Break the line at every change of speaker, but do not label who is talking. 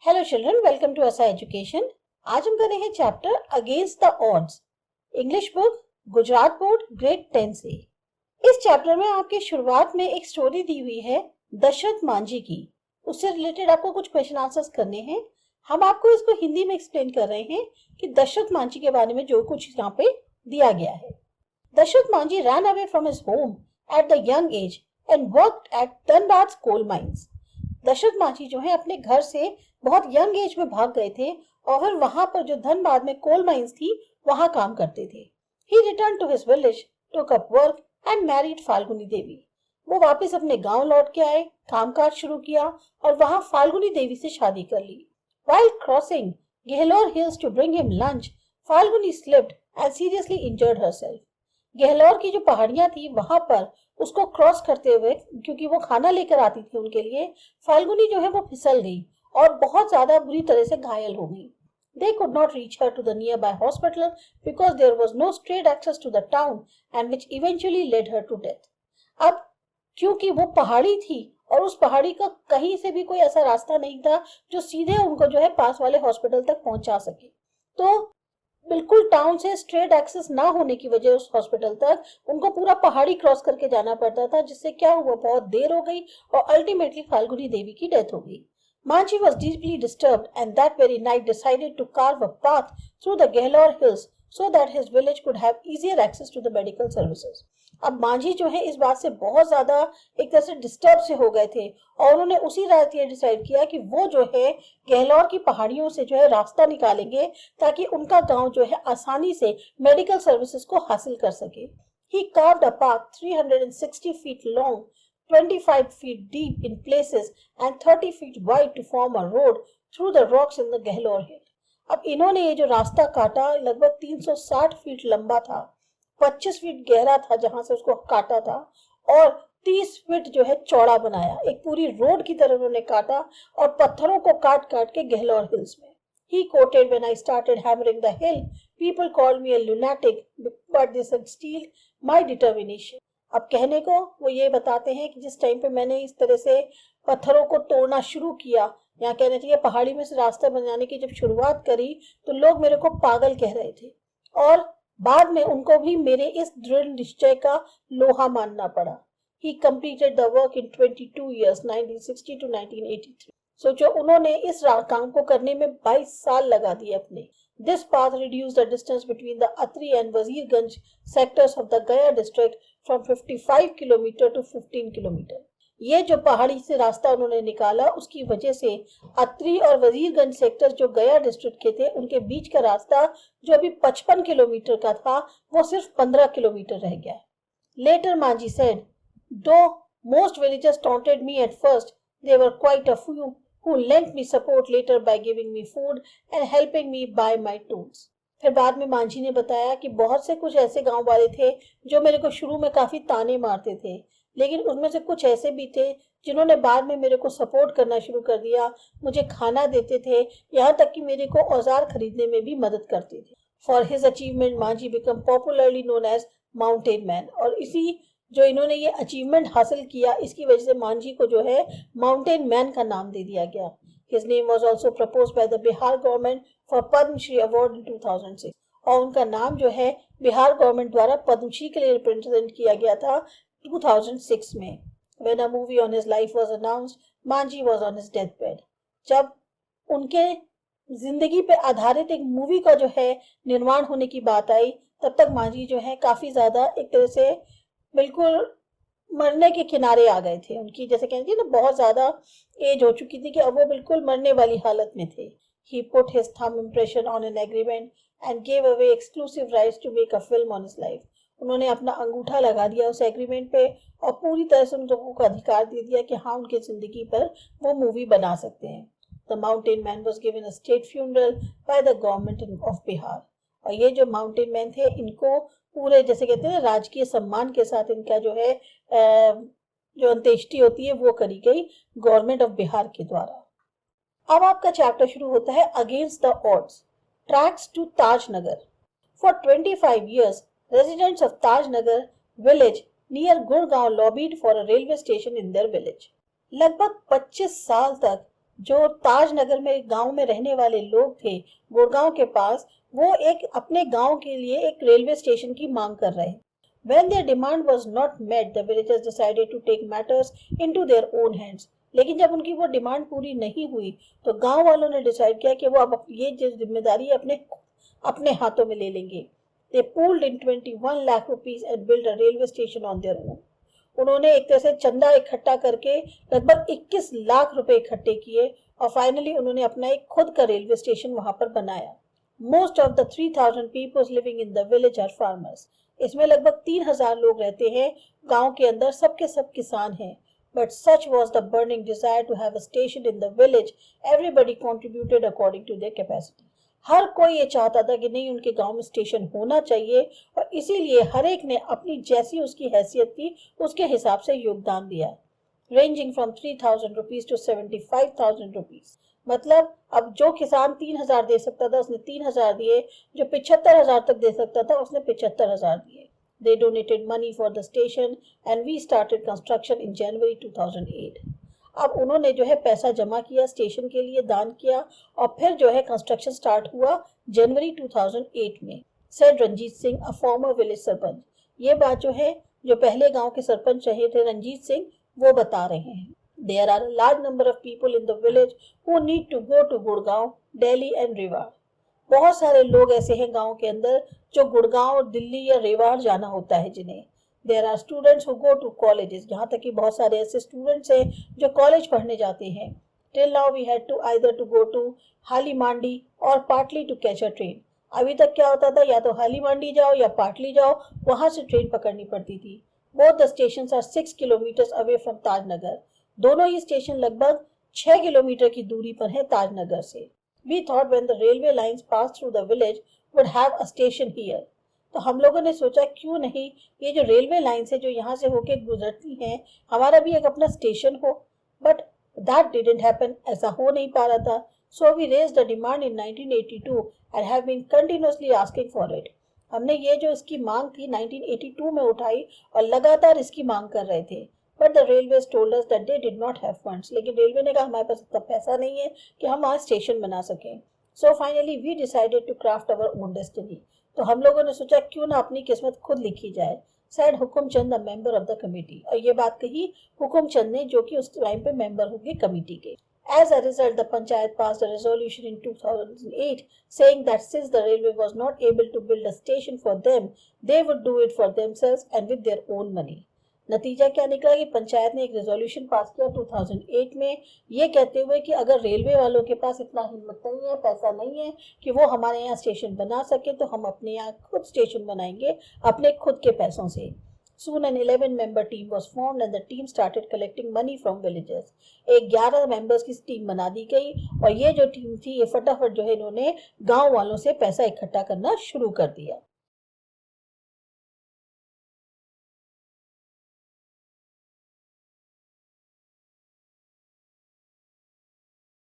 Hello children, welcome to एसा education. आज हम कर रहे हैं chapter against the odds, English book, Gujarat board, grade 10 से। इस चैप्टर में आपकी शुरुआत में एक स्टोरी दी हुई है दशरथ मांझी की। उससे रिलेटेड आपको कुछ क्वेश्चन आंसर्स करने हैं। हम आपको इसको हिंदी में एक्सप्लेन कर रहे हैं कि दशरथ मांझी के बारे में जो कुछ यहाँ पे दिया गया है। Dashrath Manjhi ran away from his home at the young age and worked at Dhanbad coal mines. Dashrath Manjhi जो है अपने घर से बहुत यंग एज में भाग गए थे और फिर वहां पर जो धनबाद में कोल माइंस थी वहां काम करते थे। He return to his village, took up work and married Falguni Devi. वो वापस अपने गांव लौट के आए, कामकाज शुरू किया और वहां फाल्गुनी देवी से शादी कर ली। While crossing Gehlor Hills to bring him lunch, Falguni slipped and seriously injured herself. Gahlor की जो पहाड़ियां थी वहां पर उसको क्रॉस करते हुए, क्योंकि वो खाना लेकर आती थी उनके लिए, फाल्गुनी जो है वो फिसल गई और बहुत ज्यादा बुरी तरह से घायल हो गई। They could not reach her to the nearby hospital because there was no straight access to the town and which eventually led her to death. अब क्योंकि वो पहाड़ी थी और उस पहाड़ी का कहीं से भी कोई ऐसा रास्ता नहीं था जो सीधे उनको जो है पास वाले हॉस्पिटल तक पहुंचा सके, तो बिल्कुल टाउन से स्ट्रेट एक्सेस ना होने की वजह उस हॉस्पिटल तक उनको पूरा पहाड़ी क्रॉस करके जाना पड़ता था, जिससे क्या हुआ, बहुत देर हो गई और अल्टीमेटली फाल्गुनी देवी की डेथ हो गई। Manji was deeply disturbed and that very night decided to carve a path through the Gehlor Hills so that his village could have easier access to the medical services. अब मांझी जो है इस बात से बहुत ज्यादा एक तरह से डिस्टर्ब से हो गए थे और उन्होंने उसी रात ये डिसाइड किया कि वो जो है गहलोर की पहाड़ियों से जो है रास्ता निकालेंगे ताकि उनका गांव जो है आसानी से मेडिकल सर्विसेज को हासिल कर सके। He carved a path 360 feet long, 25 feet deep in places and 30 feet wide to form a road through the rocks in the Gehlor Hill. अब इन्होंने ये जो रास्ता काटा लगभग 360 फीट लंबा था, 25 फीट गहरा था जहां से उसको काटा था और 30 फीट जो है चौड़ा बनाया। एक पूरी रोड की तरह उन्होंने काटा और पत्थरों को काट काट के गहलोर हिल्स में। He quoted, "When I started hammering the hill, people called me a lunatic, but this had steeled my determination." अब कहने को वो ये बताते हैं कि जिस टाइम पे मैंने इस तरह से पत्थरों को तोड़ना शुरू किया, या कहना चाहिए पहाड़ी में से रास्ता बनाने की जब शुरुआत करी, तो लोग मेरे को पागल कह रहे थे और बाद में उनको भी मेरे इस दृढ़ निश्चय का लोहा मानना पड़ा। He completed the work in 22 years, 1960 to 1983. सोचो उन्होंने इस काम को करने में 22 साल लगा दिए अपने। This path reduced the distance between the Atri and Wazirganj sectors of the Gaya district from 55 kilometer to 15 kilometer. ये जो पहाड़ी से रास्ता उन्होंने निकाला उसकी वजह से अत्री और वजीरगंज सेक्टर जो गया डिस्ट्रिक्ट के थे उनके बीच का रास्ता जो अभी 55 किलोमीटर का था वो सिर्फ 15 किलोमीटर रह गया। Later Manji said, though most villagers taunted me at first, there were quite a few who lent me support later by giving me food and helping me buy my tools. फिर बाद में मांझी ने बताया कि बहुत से कुछ ऐसे गांव वाले थे जो मेरे को शुरू में काफी ताने मारते थे, लेकिन उनमें से कुछ ऐसे भी थे जिन्होंने बाद में मेरे को सपोर्ट करना शुरू कर दिया, मुझे खाना देते थे, यहाँ तक कि मेरे को औजार खरीदने में भी मदद करते थे। For his achievement Manjhi became popularly known as mountain man, और इसी जो इन्होंने ये अचीवमेंट हासिल किया इसकी वजह से मांझी को जो है माउंटेन मैन का नाम दे दिया गया। His name was also proposed by the Bihar government for Padma Shri Award in 2006, और उनका नाम जो है बिहार गवर्नमेंट द्वारा पद्म श्री के लिए रिप्रेजेंट किया गया था 2006 में। When a movie on his life was announced, Manji was on his deathbed. जब उनके जिंदगी पे आधारित एक मूवी का जो है निर्माण होने की बात आई, तब तक मांझी जो है काफी ज्यादा एक तरह से बिल्कुल मरने के किनारे आ गए थे। उनकी जैसे कहते हैं ना बहुत ज्यादा एज हो चुकी थी कि अब वो बिल्कुल मरने वाली हालत में थे। He put his thumb impression on an agreement and gave away exclusive rights to make a film on his life. उन्होंने अपना अंगूठा लगा दिया उस एग्रीमेंट पे और पूरी तरह से उन लोगों को अधिकार दे दिया कि हाँ उनकी जिंदगी पर वो मूवी बना सकते हैं। The mountain man was given a state funeral by the government of Bihar. और ये जो माउंटेन मैन थे इनको पूरे जैसे कहते हैं ना राजकीय सम्मान के साथ इनका जो है जो अंत्येष्टि होती है वो करी गई गवर्नमेंट ऑफ बिहार के द्वारा। अब आपका चैप्टर शुरू होता है against the odds, tracks to Tajnagar. For 25 years residents of Tajnagar village near Gurgaon lobbied for a railway station in their village. लगभग 25 साल तक जो ताज नगर में गांव में रहने वाले लोग थे गुड़गांव के पास, वो एक अपने गांव के लिए एक रेलवे स्टेशन की मांग कर रहे हैं। When their demand was not met, the villagers decided to take matters into their own hands. लेकिन जब उनकी वो डिमांड पूरी नहीं हुई तो गांव वालों ने डिसाइड किया कि वो अब ये जो जिम्मेदारी अपने अपने हाथों में ले लेंगे। They pooled in 21 lakh rupees and built a railway station on their own. उन्होंने एक तरह से चंदा इकट्ठा करके लगभग 21 लाख रुपए इकट्ठे किए और फाइनली उन्होंने अपना एक खुद का रेलवे स्टेशन वहां पर बनाया। Most of the 3,000 people living in the village are farmers. इसमें लगभग 3,000 लोग रहते हैं गांव के अंदर, सबके सब किसान हैं। But such was the burning desire to have a station in the village, everybody contributed according to their capacity. हर कोई ये चाहता था कि नहीं, उनके गांव में स्टेशन होना चाहिए और इसीलिए हर एक ने अपनी जैसी उसकी हैसियत थी उसके हिसाब से योगदान दिया। Ranging from 3,000 rupees to 75,000 rupees. मतलब अब जो किसान 3,000 दे सकता था उसने 3,000 दिए, जो 75,000 तक दे सकता था उसने 75,000 दिए। They donated money for the station and we started construction in January 2008. अब उन्होंने जो है पैसा जमा किया, स्टेशन के लिए दान किया और फिर जो है कंस्ट्रक्शन स्टार्ट हुआ जनवरी 2008 में। Said Ranjit Singh, a former village sarpanch. ये बात जो है जो पहले गांव के सरपंच रहे थे रंजीत सिंह, वो बता रहे हैं। There are a large number of people in the village who need to go to Gurgaon, Delhi and रेवाड़. बहुत सारे लोग ऐसे हैं गांव के अंदर जो गुड़गांव, दिल्ली या रेवाड़ जाना होता है जिन्हें। There are students who go to colleges. यहाँ तक कि बहुत सारे ऐसे स्टूडेंट्स हैं जो कॉलेज पढ़ने जाते हैं। Till now we had to either to go to हाली मांडी और पाटली to catch a train. अभी तक क्या होता था, या तो हाली मांडी जाओ या पाटली जाओ, वहां से ट्रेन पकड़नी पड़ती थी। Both the stations are 6 kilometers away from Tajnagar. दोनों ही स्टेशन लगभग 6 किलोमीटर की दूरी पर है ताजनगर से। We thought when the railway lines pass through the village would have a station here. तो हम लोगों ने सोचा क्यों नहीं ये जो रेलवे लाइन से जो यहाँ से होके गुजरती हैं, हमारा भी एक अपना स्टेशन हो। बट दैट डिडंट हैपन, ऐसा हो नहीं पा रहा था। So we raised the demand in 1982 and have been continuously asking for it. हमने ये जो इसकी मांग थी 1982 में उठाई और लगातार इसकी मांग कर रहे थे। But the railways told us that they did not have funds. लेकिन रेलवे ने कहा हमारे पास इतना पैसा नहीं है कि हम वहाँ स्टेशन बना सकें। So finally we decided to craft our own destiny. तो हम लोगों ने सोचा क्यों ना अपनी किस्मत खुद लिखी जाए। Said Hukum Chand, a member of the committee. और ये बात कही हुकुम चंद ने, जो कि उस टाइम पे मेंबर होंगे कमेटी के। As a result, the panchayat passed a resolution in 2008 saying that since the railway was not able to build a station for them, they would do it for themselves and with their own money. नतीजा क्या निकला कि पंचायत ने एक resolution pass किया 2008 में, ये कहते हुए कि अगर रेलवे वालों के पास इतना हिम्मत नहीं है, पैसा नहीं है कि वो हमारे यहाँ स्टेशन बना सके, तो हम अपने यहाँ खुद स्टेशन बनाएंगे अपने खुद के पैसों से। Soon an 11-member team was formed and the team started collecting money from villagers. एक 11 मेंबर्स की टीम बना दी गई और ये जो टीम थी ये फटाफट जो है इन्होंने गांव वालों से पैसा इकट्ठा करना शुरू कर दिया।